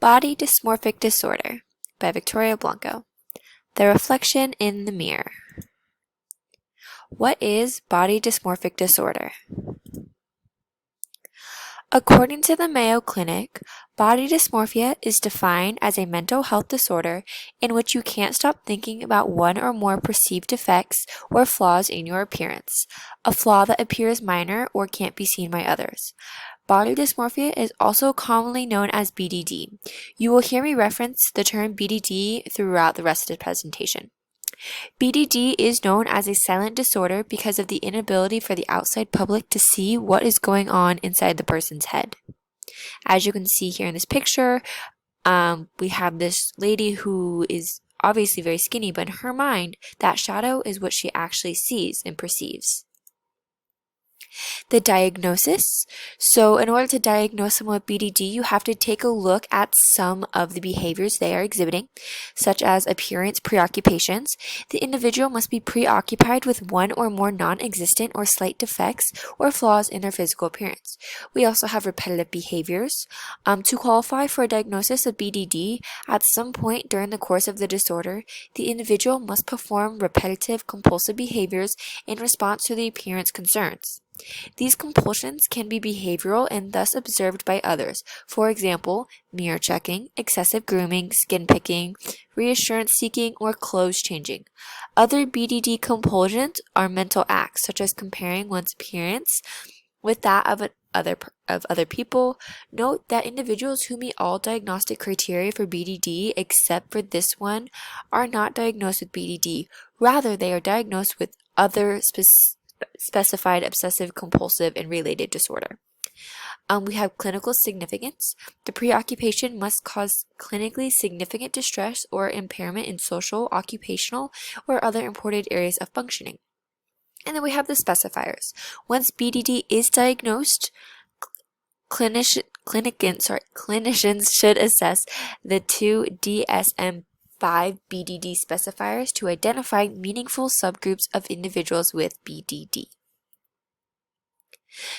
Body Dysmorphic Disorder by Victoria Blanco. The Reflection in the Mirror. What is body dysmorphic disorder? According to the Mayo Clinic, body dysmorphia is defined as a mental health disorder in which you can't stop thinking about one or more perceived defects or flaws in your appearance, a flaw that appears minor or can't be seen by others. Body dysmorphia is also commonly known as BDD. You will hear me reference the term BDD throughout the rest of the presentation. BDD is known as a silent disorder because of the inability for the outside public to see what is going on inside the person's head. As you can see here in this picture, we have this lady who is obviously very skinny, but in her mind, that shadow is what she actually sees and perceives. The diagnosis. So in order to diagnose someone with BDD, you have to take a look at some of the behaviors they are exhibiting, such as appearance preoccupations. The individual must be preoccupied with one or more non-existent or slight defects or flaws in their physical appearance. We also have repetitive behaviors. To qualify for a diagnosis of BDD, at some point during the course of the disorder, the individual must perform repetitive compulsive behaviors in response to the appearance concerns. These compulsions can be behavioral and thus observed by others. For example, mirror checking, excessive grooming, skin picking, reassurance seeking, or clothes changing. Other BDD compulsions are mental acts, such as comparing one's appearance with that of other people. Note that individuals who meet all diagnostic criteria for BDD except for this one are not diagnosed with BDD. Rather, they are diagnosed with other specified obsessive compulsive and related disorder. We have clinical significance. The preoccupation must cause clinically significant distress or impairment in social, occupational, or other important areas of functioning. And then we have the specifiers. Once BDD is diagnosed, clinicians should assess the two DSM-5 BDD specifiers to identify meaningful subgroups of individuals with BDD.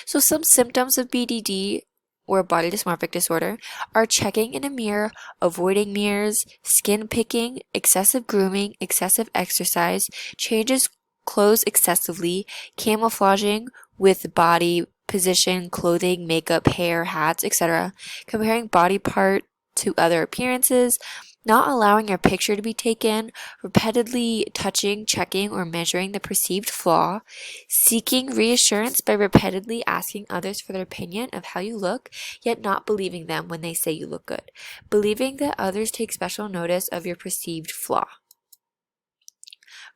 So some symptoms of BDD or body dysmorphic disorder are checking in a mirror, avoiding mirrors, skin picking, excessive grooming, excessive exercise, changes clothes excessively, camouflaging with body position, clothing, makeup, hair, hats, etc., comparing body part to other appearances, not allowing your picture to be taken, repeatedly touching, checking, or measuring the perceived flaw, seeking reassurance by repeatedly asking others for their opinion of how you look, yet not believing them when they say you look good, believing that others take special notice of your perceived flaw.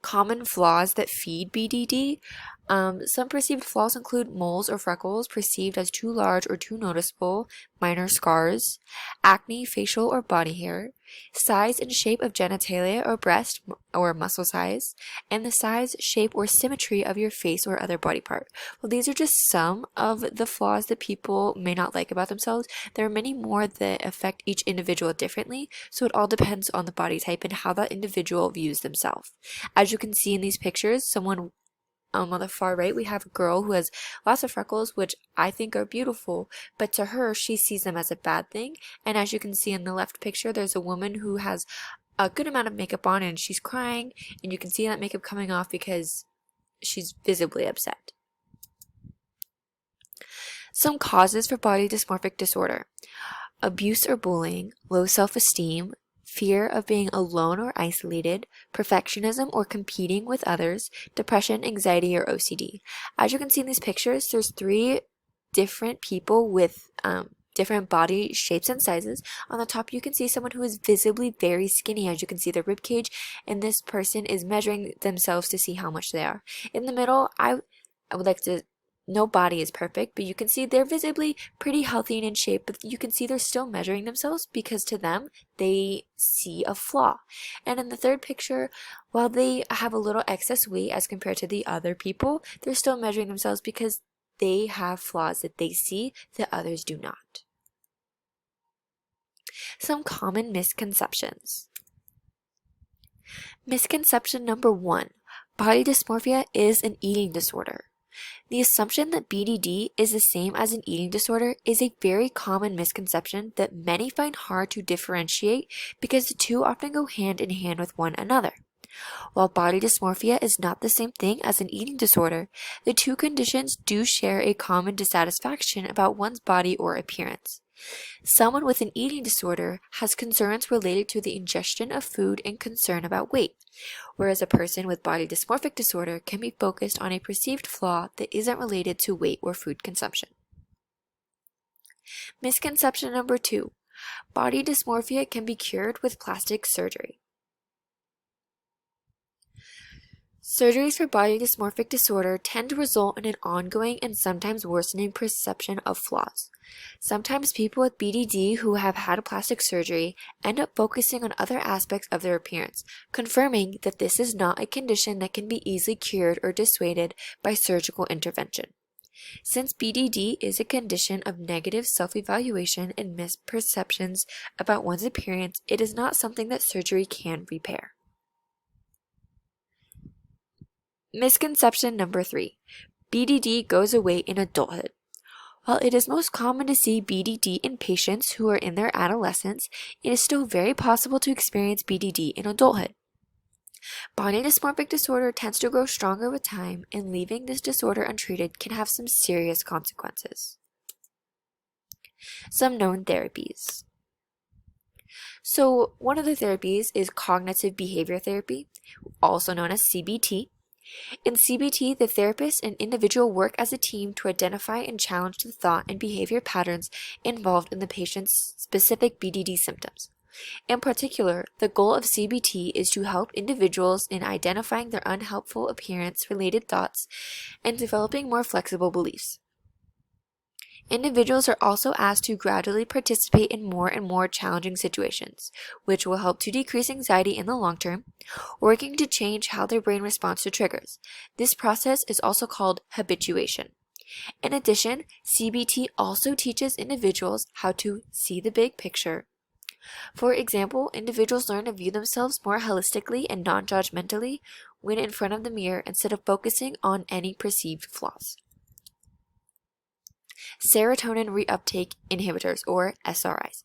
Common flaws that feed BDD. Some perceived flaws include moles or freckles perceived as too large or too noticeable, minor scars, acne, facial or body hair, size and shape of genitalia or breast or muscle size, and the size, shape, or symmetry of your face or other body part. Well, these are just some of the flaws that people may not like about themselves. There are many more that affect each individual differently, so it all depends on the body type and how that individual views themselves. As you can see in these pictures, on the far right, we have a girl who has lots of freckles, which I think are beautiful, but to her, she sees them as a bad thing. And as you can see in the left picture, there's a woman who has a good amount of makeup on and she's crying, and you can see that makeup coming off because she's visibly upset. Some causes for body dysmorphic disorder: abuse or bullying, low self-esteem, fear of being alone or isolated, perfectionism or competing with others, depression, anxiety, or OCD. As you can see in these pictures, there's three different people with different body shapes and sizes. On the top, you can see someone who is visibly very skinny. As you can see their rib cage, and this person is measuring themselves to see how much they are. In the middle, I would like to no body is perfect, but you can see they're visibly pretty healthy and in shape, but you can see they're still measuring themselves because to them, they see a flaw. And in the third picture, while they have a little excess weight as compared to the other people, they're still measuring themselves because they have flaws that they see that others do not. Some common misconceptions. Misconception number 1: body dysmorphia is an eating disorder. The assumption that BDD is the same as an eating disorder is a very common misconception that many find hard to differentiate because the two often go hand in hand with one another. While body dysmorphia is not the same thing as an eating disorder, the two conditions do share a common dissatisfaction about one's body or appearance. Someone with an eating disorder has concerns related to the ingestion of food and concern about weight, whereas a person with body dysmorphic disorder can be focused on a perceived flaw that isn't related to weight or food consumption. Misconception number 2. Body dysmorphia can be cured with plastic surgery. Surgeries for body dysmorphic disorder tend to result in an ongoing and sometimes worsening perception of flaws. Sometimes people with BDD who have had plastic surgery end up focusing on other aspects of their appearance, confirming that this is not a condition that can be easily cured or dissuaded by surgical intervention. Since BDD is a condition of negative self-evaluation and misperceptions about one's appearance, it is not something that surgery can repair. Misconception number 3. BDD goes away in adulthood. While it is most common to see BDD in patients who are in their adolescence, it is still very possible to experience BDD in adulthood. Body dysmorphic disorder tends to grow stronger with time, and leaving this disorder untreated can have some serious consequences. Some known therapies. So, one of the therapies is cognitive behavior therapy, also known as CBT. In CBT, the therapist and individual work as a team to identify and challenge the thought and behavior patterns involved in the patient's specific BDD symptoms. In particular, the goal of CBT is to help individuals in identifying their unhelpful appearance-related thoughts and developing more flexible beliefs. Individuals are also asked to gradually participate in more and more challenging situations, which will help to decrease anxiety in the long term, working to change how their brain responds to triggers. This process is also called habituation. In addition, CBT also teaches individuals how to see the big picture. For example, individuals learn to view themselves more holistically and non-judgmentally when in front of the mirror instead of focusing on any perceived flaws. Serotonin reuptake inhibitors, or SRIs.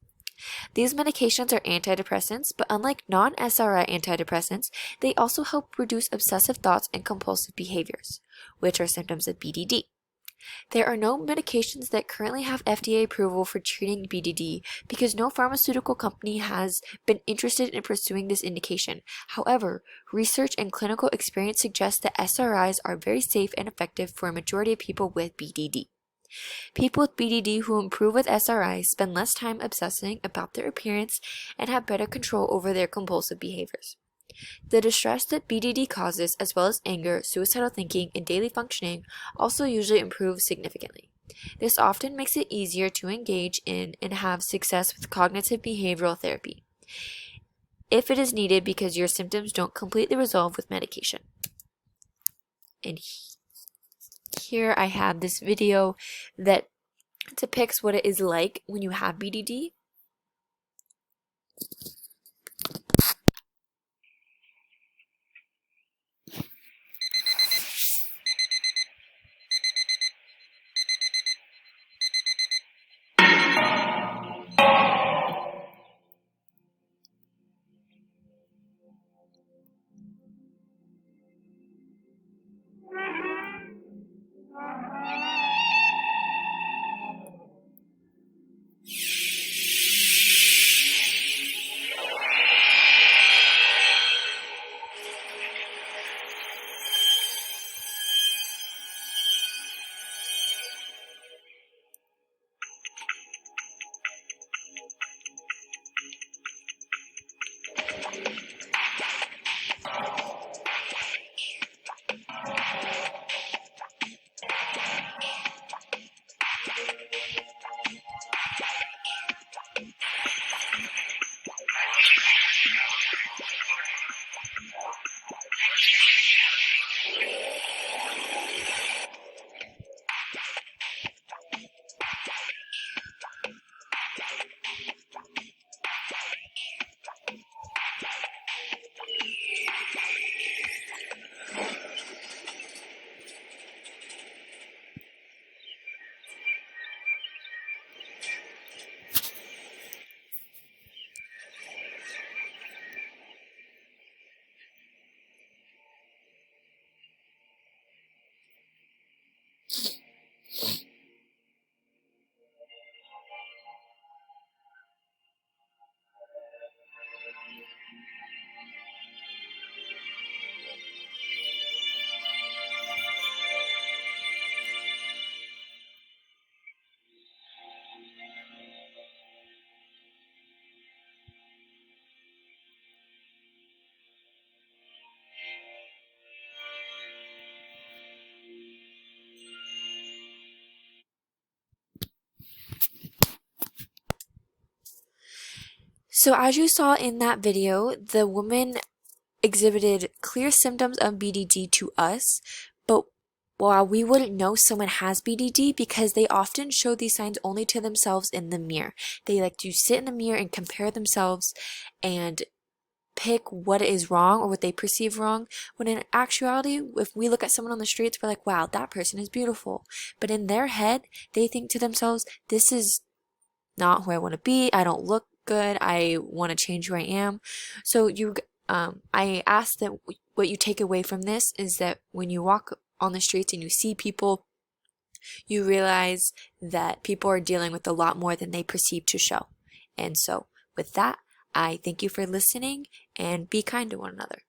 These medications are antidepressants, but unlike non-SRI antidepressants, they also help reduce obsessive thoughts and compulsive behaviors, which are symptoms of BDD. There are no medications that currently have FDA approval for treating BDD because no pharmaceutical company has been interested in pursuing this indication. However, research and clinical experience suggest that SRIs are very safe and effective for a majority of people with BDD. People with BDD who improve with SRIs spend less time obsessing about their appearance and have better control over their compulsive behaviors. The distress that BDD causes, as well as anger, suicidal thinking, and daily functioning, also usually improve significantly. This often makes it easier to engage in and have success with cognitive behavioral therapy, if it is needed because your symptoms don't completely resolve with medication. And here I have this video that depicts what it is like when you have BDD. So as you saw in that video, the woman exhibited clear symptoms of BDD to us, but while we wouldn't know someone has BDD because they often show these signs only to themselves in the mirror. They like to sit in the mirror and compare themselves and pick what is wrong or what they perceive wrong, when in actuality, if we look at someone on the streets, we're like, wow, that person is beautiful. But in their head, they think to themselves, this is not who I want to be. I don't look good. I want to change who I am. So I ask that what you take away from this is that when you walk on the streets and you see people, you realize that people are dealing with a lot more than they perceive to show. And so with that, I thank you for listening and be kind to one another.